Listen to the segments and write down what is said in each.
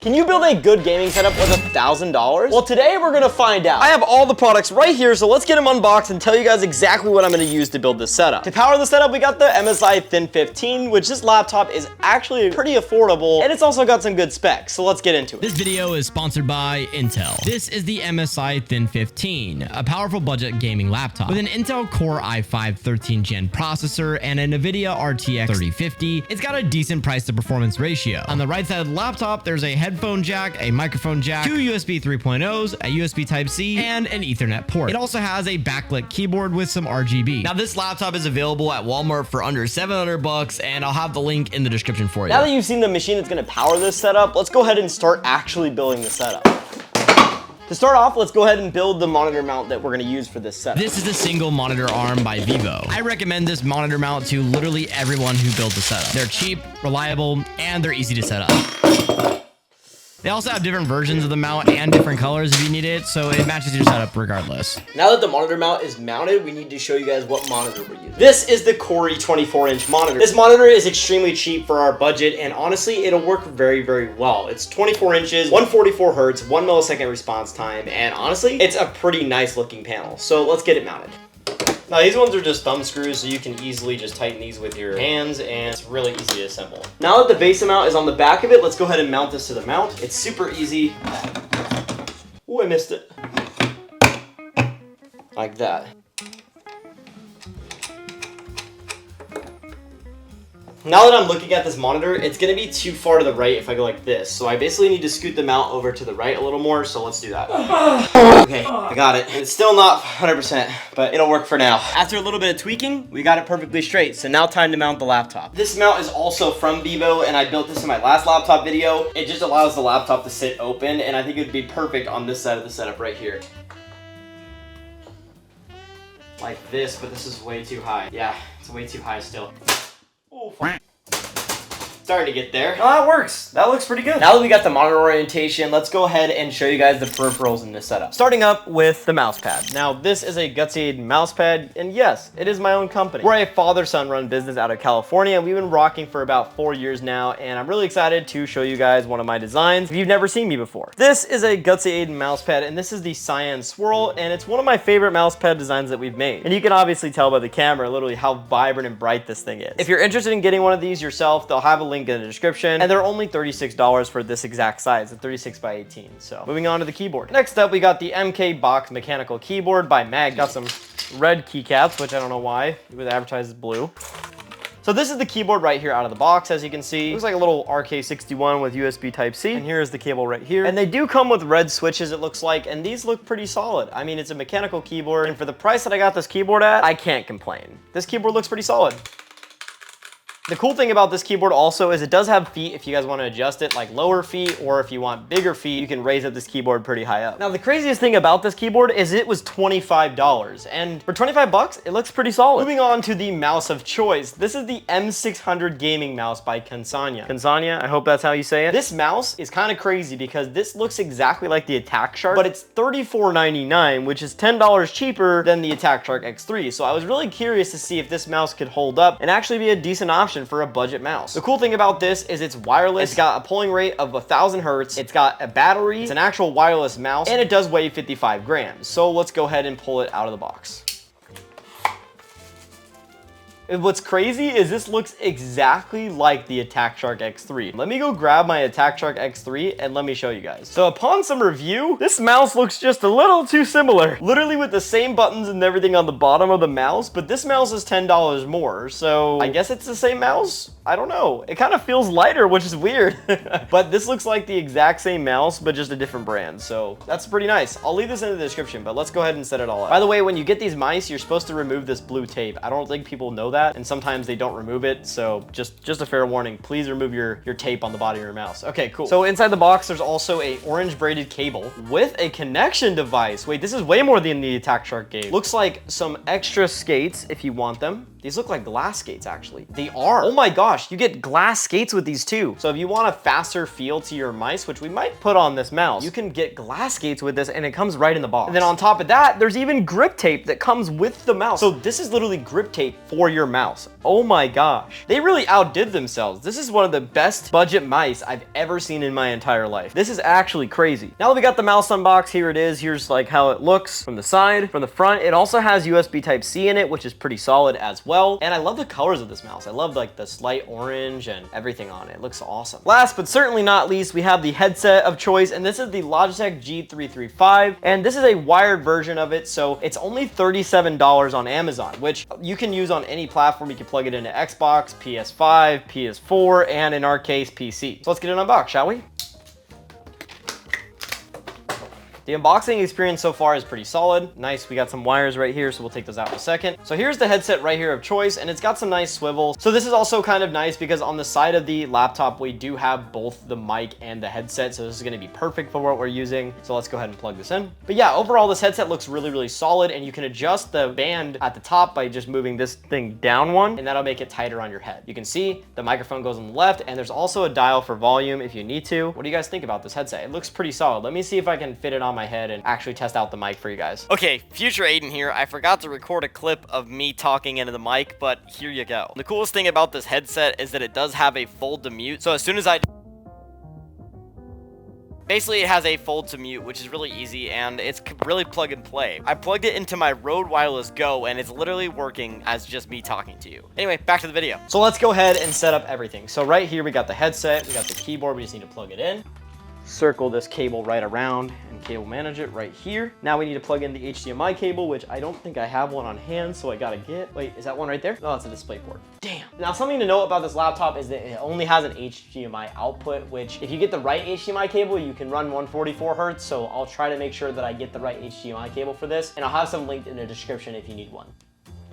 Can you build a good gaming setup with $1,000? Well, today we're gonna find out. I have all the products right here, so let's get them unboxed and tell you guys exactly what I'm gonna use to build this setup. To power the setup, we got the MSI Thin 15, which this laptop is actually pretty affordable, and it's also got some good specs, so let's get into it. This video is sponsored by Intel. This is the MSI Thin 15, a powerful budget gaming laptop. With an Intel Core i5 13th Gen processor and a NVIDIA RTX 3050, it's got a decent price to performance ratio. On the right side of the laptop, there's a headphone jack, a microphone jack, two USB 3.0s, a USB Type-C, and an Ethernet port. It also has a backlit keyboard with some RGB. Now, this laptop is available at Walmart for under $700, and I'll have the link in the description for you. Now that you've seen the machine that's gonna power this setup, let's go ahead and start actually building the setup. To start off, let's go ahead and build the monitor mount that we're gonna use for this setup. This is the single monitor arm by Vivo. I recommend this monitor mount to literally everyone who builds a setup. They're cheap, reliable, and they're easy to set up. They also have different versions of the mount and different colors if you need it, so it matches your setup regardless. Now that the monitor mount is mounted, we need to show you guys what monitor we're using. This is the Core 24-inch monitor. This monitor is extremely cheap for our budget, and honestly, it'll work very, very well. It's 24 inches, 144 hertz, 1 millisecond response time, and honestly, it's a pretty nice looking panel. So let's get it mounted. Now, these ones are just thumb screws, so you can easily just tighten these with your hands, and it's really easy to assemble. Now that the base mount is on the back of it, let's go ahead and mount this to the mount. It's super easy. Oh, I missed it. Like that. Now that I'm looking at this monitor, it's gonna be too far to the right if I go like this. So I basically need to scoot the mount over to the right a little more, so let's do that. Okay, I got it. It's still not 100%, but it'll work for now. After a little bit of tweaking, we got it perfectly straight. So now time to mount the laptop. This mount is also from Vivo, and I built this in my last laptop video. It just allows the laptop to sit open, and I think it would be perfect on this side of the setup right here. Like this, but this is way too high. Yeah, it's way too high still. Oh, starting to get there. Oh, that works. That looks pretty good. Now that we got the monitor orientation, let's go ahead and show you guys the peripherals in this setup. Starting up with the mouse pad. Now, this is a GutzyAiden mouse pad, and yes, it is my own company. We're a father-son run business out of California, and we've been rocking for about 4 years now, and I'm really excited to show you guys one of my designs if you've never seen me before. This is a GutzyAiden mouse pad, and this is the Cyan Swirl, and it's one of my favorite mouse pad designs that we've made. And you can obviously tell by the camera literally how vibrant and bright this thing is. If you're interested in getting one of these yourself, they'll have a link in the description, and they're only $36 for this exact size, a 36 by 18. So moving on to the keyboard. Next up, we got the MK Box mechanical keyboard by Mag. Got some red keycaps, which I don't know why. It was advertised as blue. So this is the keyboard right here out of the box, as you can see. It looks like a little RK61 with USB Type-C, and here's the cable right here. And they do come with red switches, it looks like, and these look pretty solid. I mean, it's a mechanical keyboard, and for the price that I got this keyboard at, I can't complain. This keyboard looks pretty solid. The cool thing about this keyboard also is it does have feet if you guys want to adjust it, like lower feet, or if you want bigger feet, you can raise up this keyboard pretty high up. Now, the craziest thing about this keyboard is it was $25, and for 25 bucks, it looks pretty solid. Moving on to the mouse of choice. This is the M600 gaming mouse by Gutzy. Gutzy, I hope that's how you say it. This mouse is kind of crazy because this looks exactly like the Attack Shark, but it's $34.99, which is $10 cheaper than the Attack Shark X3. So I was really curious to see if this mouse could hold up and actually be a decent option for a budget mouse. The cool thing about this is it's wireless. It's got a polling rate of 1,000 hertz. It's got a battery. It's an actual wireless mouse, and it does weigh 55 grams. So let's go ahead and pull it out of the box. And what's crazy is this looks exactly like the Attack Shark X3. Let me go grab my Attack Shark X3 and let me show you guys. So upon some review, this mouse looks just a little too similar. Literally with the same buttons and everything on the bottom of the mouse, but this mouse is $10 more. So I guess it's the same mouse? I don't know. It kind of feels lighter, which is weird. But this looks like the exact same mouse, but just a different brand. So that's pretty nice. I'll leave this in the description, but let's go ahead and set it all up. By the way, when you get these mice, you're supposed to remove this blue tape. I don't think people know that, and sometimes they don't remove it. So just a fair warning, please remove your tape on the bottom of your mouse. Okay, cool. So inside the box, there's also a orange braided cable with a connection device. Wait, this is way more than the Attack Shark gave. Looks like some extra skates if you want them. These look like glass skates, actually. They are. Oh my gosh, you get glass skates with these too. So if you want a faster feel to your mice, which we might put on this mouse, you can get glass skates with this, and it comes right in the box. And then on top of that, there's even grip tape that comes with the mouse. So this is literally grip tape for your mouse. Oh my gosh. They really outdid themselves. This is one of the best budget mice I've ever seen in my entire life. This is actually crazy. Now that we got the mouse unboxed, here it is. Here's like how it looks from the side, from the front. It also has USB Type-C in it, which is pretty solid as well. And I love the colors of this mouse. I love like the slight orange and everything on it. It looks awesome. Last but certainly not least, we have the headset of choice, and this is the Logitech G335, and this is a wired version of it, so it's only $37 on Amazon, which you can use on any platform. You can plug it into Xbox, PS5, PS4, and in our case, PC. So let's get it unboxed, shall we? The unboxing experience so far is pretty solid. Nice, we got some wires right here, so we'll take those out in a second. So here's the headset right here of choice, and it's got some nice swivels. So this is also kind of nice because on the side of the laptop, we do have both the mic and the headset, so this is gonna be perfect for what we're using. So let's go ahead and plug this in. But yeah, overall, this headset looks really, really solid, and you can adjust the band at the top by just moving this thing down one, and that'll make it tighter on your head. You can see the microphone goes on the left, and there's also a dial for volume if you need to. What do you guys think about this headset? It looks pretty solid. Let me see if I can fit it on my head and actually test out the mic for you guys. Okay, future Aiden here. I forgot to record a clip of me talking into the mic, but here you go. The coolest thing about this headset is that it does have a fold to mute. So as soon as basically, it has a fold to mute, which is really easy, and it's really plug and play. I plugged it into my Rode Wireless Go, and it's literally working as just me talking to you. Anyway, back to the video. So let's go ahead and set up everything. So right here, we got the headset, we got the keyboard, we just need to plug it in. Circle this cable right around and cable manage it right here. Now we need to plug in the HDMI cable, which I don't think I have one on hand, so I gotta get, wait, is that one right there? No, that's a display port. Damn. Now something to note about this laptop is that it only has an HDMI output, which if you get the right HDMI cable, you can run 144 Hertz, so I'll try to make sure that I get the right HDMI cable for this, and I'll have some linked in the description if you need one.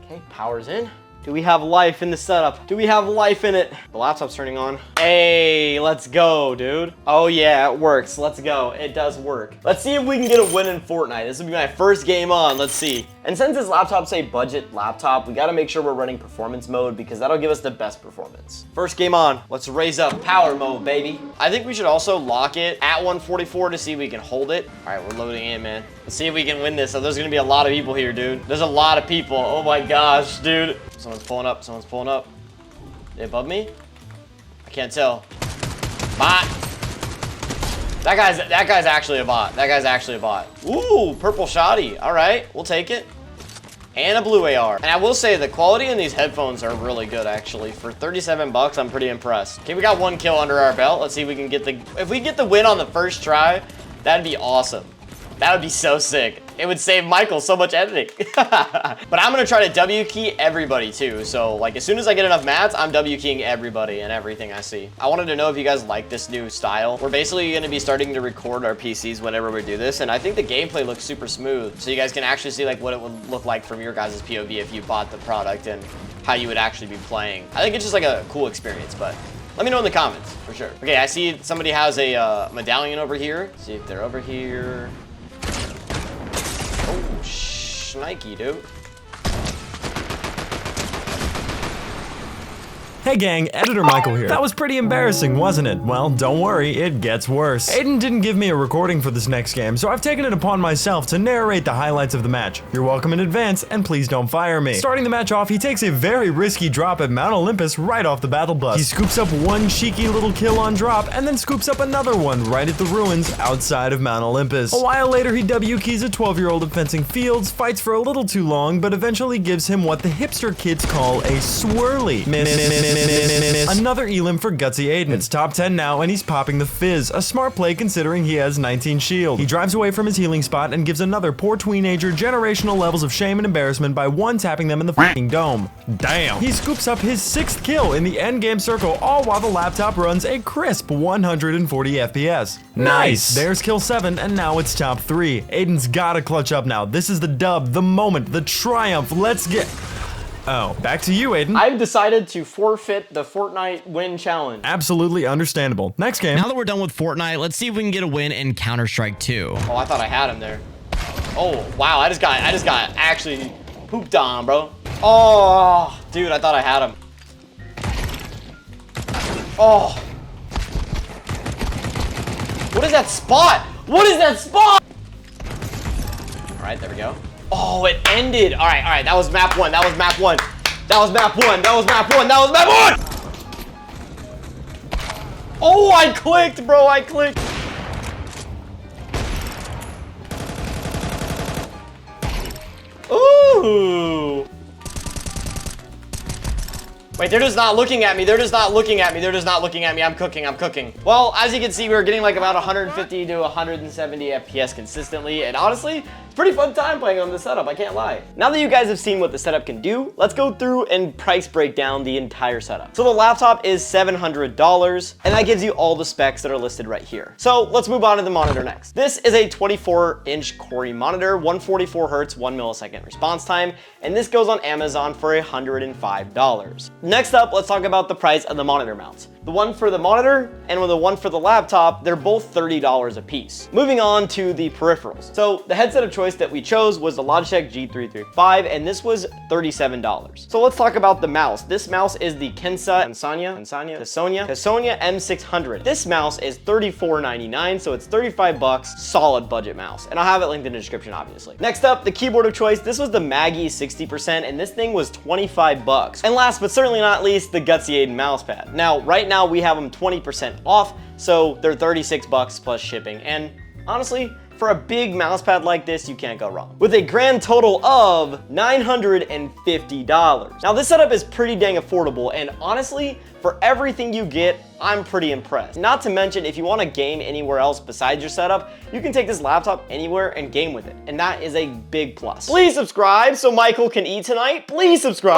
Okay, power's in. Do we have life in the setup? Do we have life in it? The laptop's turning on. Hey, let's go, dude. Oh yeah, it works. Let's go. It does work. Let's see if we can get a win in Fortnite. This will be my first game on. Let's see. And since this laptop's a budget laptop, we gotta make sure we're running performance mode because that'll give us the best performance. First game on. Let's raise up power mode, baby. I think we should also lock it at 144 to see if we can hold it. All right, we're loading in, man. Let's see if we can win this. So there's gonna be a lot of people here, dude. There's a lot of people. Oh my gosh, dude. Someone's pulling up. Someone's pulling up. They above me? I can't tell. Bot. That guy's actually a bot. That guy's actually a bot. Ooh, purple shoddy. All right, we'll take it. And a blue AR. And I will say the quality in these headphones are really good, actually. For 37 bucks, I'm pretty impressed. Okay, we got one kill under our belt. Let's see if we can get if we get the win on the first try, that'd be awesome. That would be so sick. It would save Michael so much editing. But I'm gonna try to W key everybody too. So like as soon as I get enough mats, I'm W keying everybody and everything I see. I wanted to know if you guys like this new style. We're basically gonna be starting to record our PCs whenever we do this. And I think the gameplay looks super smooth. So you guys can actually see like what it would look like from your guys' POV if you bought the product and how you would actually be playing. I think it's just like a cool experience, but let me know in the comments for sure. Okay, I see somebody has a medallion over here. See if they're over here. Oh, shnikey, dude. Hey gang, Editor Michael here. That was pretty embarrassing, wasn't it? Well, don't worry, it gets worse. Aiden didn't give me a recording for this next game, so I've taken it upon myself to narrate the highlights of the match. You're welcome in advance, and please don't fire me. Starting the match off, he takes a very risky drop at Mount Olympus right off the battle bus. He scoops up one cheeky little kill on drop, and then scoops up another one right at the ruins outside of Mount Olympus. A while later, he W keys a 12-year-old at Fencing Fields, fights for a little too long, but eventually gives him what the hipster kids call a swirly. Another elim for GutzyAiden. It's top 10 now, and he's popping the fizz. A smart play considering he has 19 shield. He drives away from his healing spot and gives another poor tweenager generational levels of shame and embarrassment by one-tapping them in the f***ing dome. Damn. He scoops up his 6th kill in the endgame circle, all while the laptop runs a crisp 140 FPS. Nice. There's kill 7, and now it's top 3. Aiden's gotta clutch up now. This is the dub, the moment, the triumph. Let's get... Oh, back to you, Aiden. I've decided to forfeit the Fortnite win challenge. Absolutely understandable. Next game. Now that we're done with Fortnite, let's see if we can get a win in Counter-Strike 2. Oh, I thought I had him there. Oh, wow, I just got actually pooped on, bro. Oh, dude, I thought I had him. Oh. What is that spot? What is that spot? All right, there we go. Oh, it ended. All right, that was map 1. That was map 1. That was map 1. That was map 1. That was map 1. Oh, I clicked, bro. I clicked. Ooh. Wait, they're just not looking at me. They're just not looking at me. They're just not looking at me. I'm cooking. I'm cooking. Well, as you can see, we're getting like about 150 to 170 FPS consistently. And honestly, it's pretty fun time playing on this setup. I can't lie. Now that you guys have seen what the setup can do, let's go through and price break down the entire setup. So the laptop is $700, and that gives you all the specs that are listed right here. So let's move on to the monitor next. This is a 24-inch Core i monitor, 144 hertz, 1 millisecond response time, and this goes on Amazon for $105. Next up, let's talk about the price of the monitor mounts. The one for the monitor and the one for the laptop, they're both $30 a piece. Moving on to the peripherals. So the headset of choice that we chose was the Logitech G335, and this was $37. So let's talk about the mouse. This mouse is the Casonia M600. This mouse is $34.99, so it's 35 bucks, solid budget mouse. And I'll have it linked in the description, obviously. Next up, the keyboard of choice. This was the Maggie 60%, and this thing was 25 bucks. And last but certainly not least, the GutzyAiden mousepad. Now, right now we have them 20% off, so they're 36 bucks plus shipping. And honestly, for a big mousepad like this, you can't go wrong. With a grand total of $950. Now this setup is pretty dang affordable, and honestly, for everything you get, I'm pretty impressed. Not to mention, if you want to game anywhere else besides your setup, you can take this laptop anywhere and game with it, and that is a big plus. Please subscribe so Michael can eat tonight. Please subscribe.